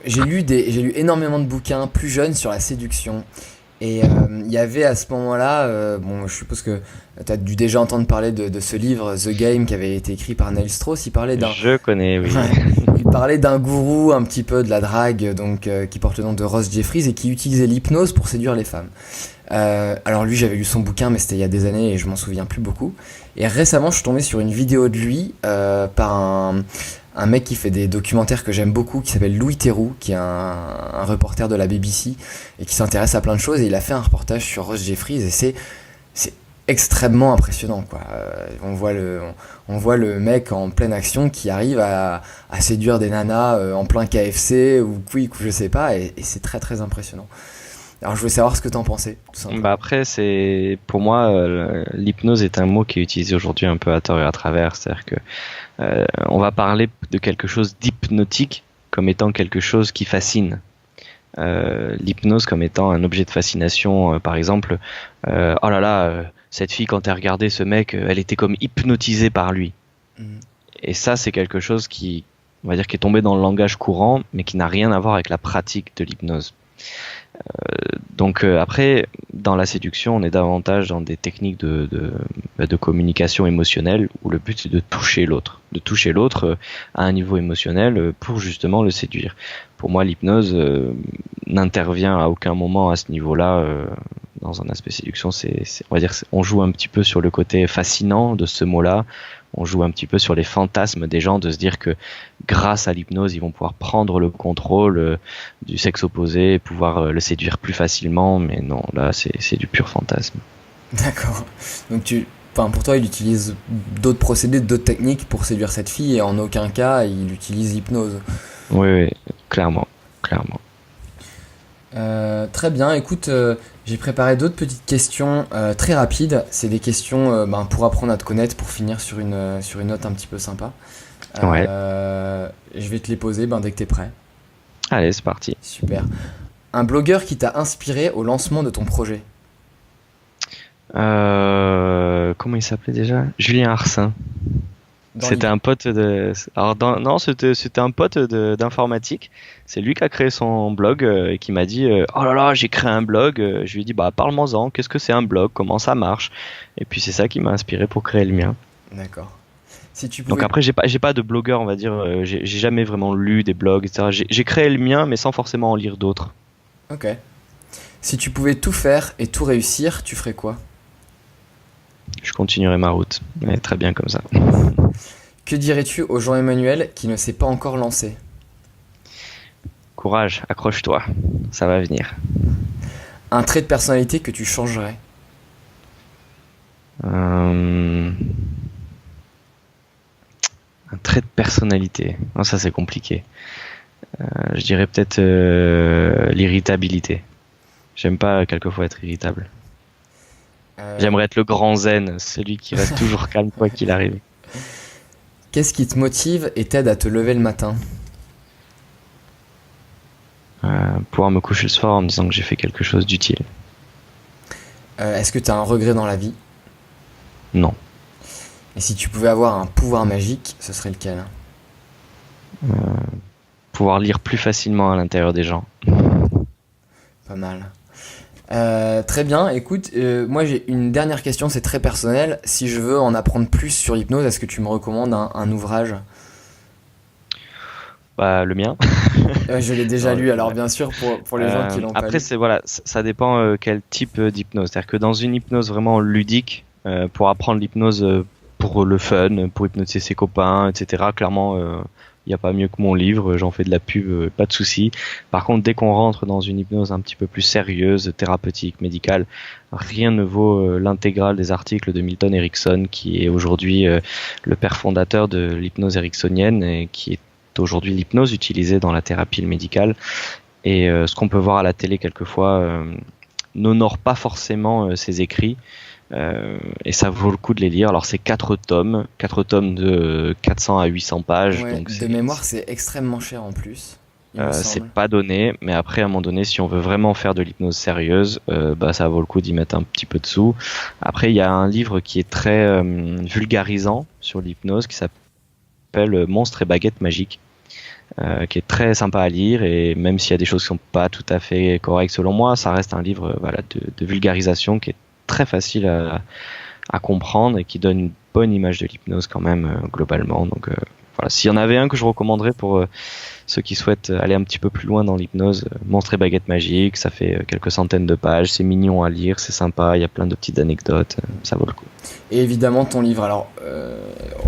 j'ai lu énormément de bouquins plus jeunes sur la séduction. Et il y avait à ce moment-là, bon, je suppose que tu as dû déjà entendre parler de ce livre, The Game, qui avait été écrit par Neil Strauss. Je connais, oui. Il parlait d'un gourou un petit peu de la drague, donc qui porte le nom de Ross Jeffries et qui utilisait l'hypnose pour séduire les femmes. Alors lui, j'avais lu son bouquin, mais c'était il y a des années et je m'en souviens plus beaucoup. Et récemment, je suis tombé sur une vidéo de lui par un mec qui fait des documentaires que j'aime beaucoup, qui s'appelle Louis Theroux, qui est un reporter de la BBC et qui s'intéresse à plein de choses. Et il a fait un reportage sur Ross Jeffries et c'est extrêmement impressionnant, quoi. On voit le mec en pleine action qui arrive à séduire des nanas en plein KFC ou Quick ou je sais pas, et c'est très très impressionnant. Alors je voulais savoir ce que t'en pensais, tout simplement. Bah après, pour moi, l'hypnose est un mot qui est utilisé aujourd'hui un peu à tort et à travers. C'est-à-dire que on va parler de quelque chose d'hypnotique comme étant quelque chose qui fascine. L'hypnose comme étant un objet de fascination, par exemple, oh là là, cette fille quand elle regardait ce mec, elle était comme hypnotisée par lui. Et ça, c'est quelque chose qui, on va dire, qui est tombé dans le langage courant, mais qui n'a rien à voir avec la pratique de l'hypnose. Donc après, dans la séduction, on est davantage dans des techniques de communication émotionnelle où le but c'est de toucher l'autre à un niveau émotionnel pour justement le séduire. Pour moi, l'hypnose n'intervient à aucun moment à ce niveau-là dans un aspect séduction. On va dire, on joue un petit peu sur le côté fascinant de ce mot-là. On joue un petit peu sur les fantasmes des gens de se dire que grâce à l'hypnose, ils vont pouvoir prendre le contrôle du sexe opposé, pouvoir le séduire plus facilement. Mais non, là, c'est du pur fantasme. D'accord. Donc pour toi, il utilise d'autres procédés, d'autres techniques pour séduire cette fille et en aucun cas, il utilise l'hypnose. Oui, clairement. Très bien, écoute, j'ai préparé d'autres petites questions très rapides. C'est des questions pour apprendre à te connaître, pour finir sur une note un petit peu sympa. Ouais. Je vais te les poser dès que t'es prêt. Allez, c'est parti. Super. Un blogueur qui t'a inspiré au lancement de ton projet? Comment il s'appelait déjà? Julien Arsin. C'était un pote c'était un pote d'informatique. C'est lui qui a créé son blog et qui m'a dit oh là là, j'ai créé un blog. Je lui ai dit parle-moi-en, qu'est-ce que c'est un blog, comment ça marche? Et puis c'est ça qui m'a inspiré pour créer le mien. D'accord. Si tu pouvais... Donc après j'ai pas de blogueur, on va dire, j'ai jamais vraiment lu des blogs, etc. J'ai créé le mien mais sans forcément en lire d'autres. Ok. Si tu pouvais tout faire et tout réussir, tu ferais quoi? Je continuerai ma route. Mais très bien comme ça. Que dirais-tu au Jean-Emmanuel qui ne s'est pas encore lancé? Courage, accroche-toi, ça va venir. Un trait de personnalité que tu changerais? Un trait de personnalité. Non, ça c'est compliqué. Je dirais peut-être l'irritabilité. J'aime pas quelquefois être irritable. J'aimerais être le grand zen, celui qui reste toujours calme quoi qu'il arrive. Qu'est-ce qui te motive et t'aide à te lever le matin? Pouvoir me coucher le soir en me disant que j'ai fait quelque chose d'utile. Est-ce que t'as un regret dans la vie? Non. Et si tu pouvais avoir un pouvoir magique, ce serait lequel? Pouvoir lire plus facilement à l'intérieur des gens. Pas mal. Très bien, écoute, moi j'ai une dernière question, c'est très personnel. Si je veux en apprendre plus sur l'hypnose, est-ce que tu me recommandes un ouvrage? Le mien. Je l'ai déjà lu, alors bien sûr pour les gens qui l'ont pas lu. Après, ça dépend quel type d'hypnose. C'est-à-dire que dans une hypnose vraiment ludique, pour apprendre l'hypnose pour le fun, pour hypnotiser ses copains, etc., clairement, Il n'y a pas mieux que mon livre, j'en fais de la pub, pas de souci. Par contre, dès qu'on rentre dans une hypnose un petit peu plus sérieuse, thérapeutique, médicale, rien ne vaut l'intégrale des articles de Milton Erickson, qui est aujourd'hui le père fondateur de l'hypnose ericksonienne et qui est aujourd'hui l'hypnose utilisée dans la thérapie médicale. Et ce qu'on peut voir à la télé quelquefois n'honore pas forcément ses écrits. Et ça vaut le coup de les lire. Alors c'est 4 tomes de 400 à 800 pages. Ouais, donc de mémoire, c'est extrêmement cher en plus. C'est pas donné, mais après à un moment donné, si on veut vraiment faire de l'hypnose sérieuse, ça vaut le coup d'y mettre un petit peu de sous. Après, il y a un livre qui est très vulgarisant sur l'hypnose qui s'appelle Monstres et baguettes magiques, qui est très sympa à lire, et même s'il y a des choses qui sont pas tout à fait correctes selon moi, ça reste un livre de vulgarisation qui est très facile à comprendre et qui donne une bonne image de l'hypnose quand même globalement. Donc voilà, s'il y en avait un que je recommanderais pour ceux qui souhaitent aller un petit peu plus loin dans l'hypnose, Monstres et baguettes magiques, ça fait quelques centaines de pages, c'est mignon à lire, c'est sympa, il y a plein de petites anecdotes, ça vaut le coup. Et évidemment ton livre, alors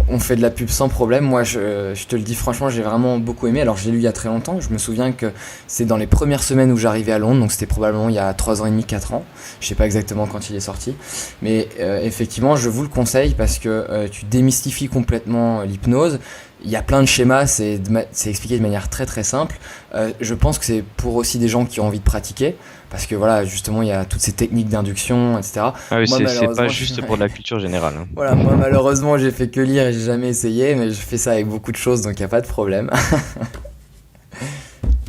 on fait de la pub sans problème, moi je te le dis franchement, j'ai vraiment beaucoup aimé. Alors je l'ai lu il y a très longtemps, je me souviens que c'est dans les premières semaines où j'arrivais à Londres, donc c'était probablement il y a 3 ans et demi, 4 ans, je sais pas exactement quand il est sorti, mais effectivement je vous le conseille parce que tu démystifies complètement l'hypnose. Il y a plein de schémas, c'est expliqué de manière très très simple. Je pense que c'est pour aussi des gens qui ont envie de pratiquer, parce que voilà, justement, il y a toutes ces techniques d'induction, etc. Ah oui, moi, c'est pas juste pour de la culture générale. Hein. Voilà, moi malheureusement, j'ai fait que lire et j'ai jamais essayé, mais je fais ça avec beaucoup de choses, donc il n'y a pas de problème.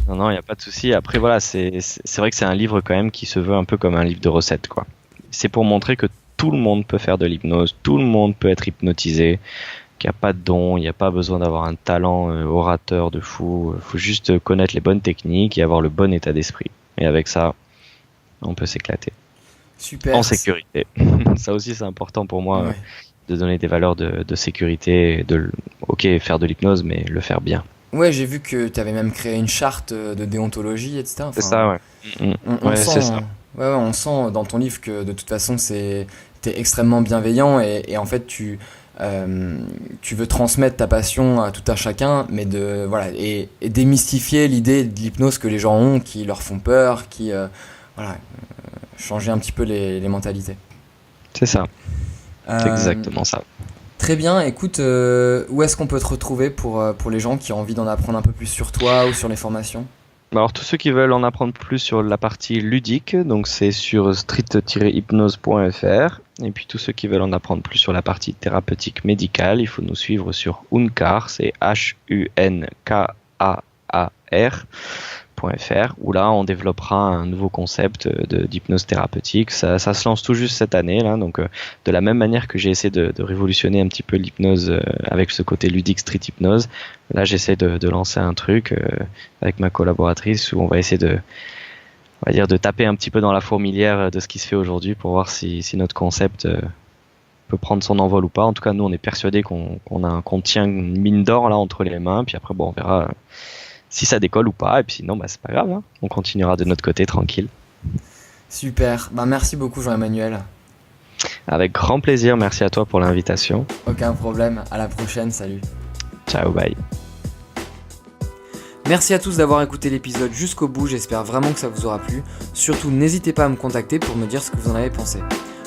Non, il n'y a pas de souci. Après, voilà, c'est vrai que c'est un livre quand même qui se veut un peu comme un livre de recettes, quoi. C'est pour montrer que tout le monde peut faire de l'hypnose, tout le monde peut être hypnotisé, qu'il n'y a pas de don, il n'y a pas besoin d'avoir un talent orateur de fou, il faut juste connaître les bonnes techniques et avoir le bon état d'esprit. Et avec ça, on peut s'éclater. Super. En sécurité. Ça aussi, c'est important pour moi, ouais. De donner des valeurs de sécurité, faire de l'hypnose, mais le faire bien. Ouais, j'ai vu que tu avais même créé une charte de déontologie, etc. Enfin, c'est ça, ouais. On sent, c'est ça. Ouais, on sent dans ton livre que de toute façon, t'es extrêmement bienveillant et en fait, tu veux transmettre ta passion à tout un chacun, mais et démystifier l'idée de l'hypnose que les gens ont, qui leur font peur, changer un petit peu les mentalités. C'est ça. C'est exactement ça. Très bien, écoute, où est-ce qu'on peut te retrouver pour les gens qui ont envie d'en apprendre un peu plus sur toi ou sur les formations ? Alors tous ceux qui veulent en apprendre plus sur la partie ludique, donc c'est sur street-hypnose.fr, et puis tous ceux qui veulent en apprendre plus sur la partie thérapeutique médicale, il faut nous suivre sur Uncar, c'est HUNKAAR.fr, où là on développera un nouveau concept d'hypnose thérapeutique. Ça se lance tout juste cette année là, donc de la même manière que j'ai essayé de révolutionner un petit peu l'hypnose avec ce côté ludique street hypnose, là j'essaie de lancer un truc avec ma collaboratrice où on va essayer de taper un petit peu dans la fourmilière de ce qui se fait aujourd'hui pour voir si notre concept peut prendre son envol ou pas. En tout cas nous on est persuadés qu'on tient une mine d'or là entre les mains, puis après on verra si ça décolle ou pas, et puis sinon c'est pas grave, hein. On continuera de notre côté tranquille. Super, merci beaucoup Jean-Emmanuel. Avec grand plaisir, merci à toi pour l'invitation. Aucun problème, à la prochaine, salut. Ciao, bye. Merci à tous d'avoir écouté l'épisode jusqu'au bout, j'espère vraiment que ça vous aura plu. Surtout n'hésitez pas à me contacter pour me dire ce que vous en avez pensé.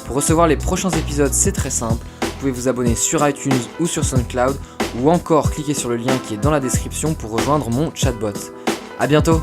Pour recevoir les prochains épisodes, c'est très simple, vous pouvez vous abonner sur iTunes ou sur SoundCloud, ou encore cliquer sur le lien qui est dans la description pour rejoindre mon chatbot. À bientôt!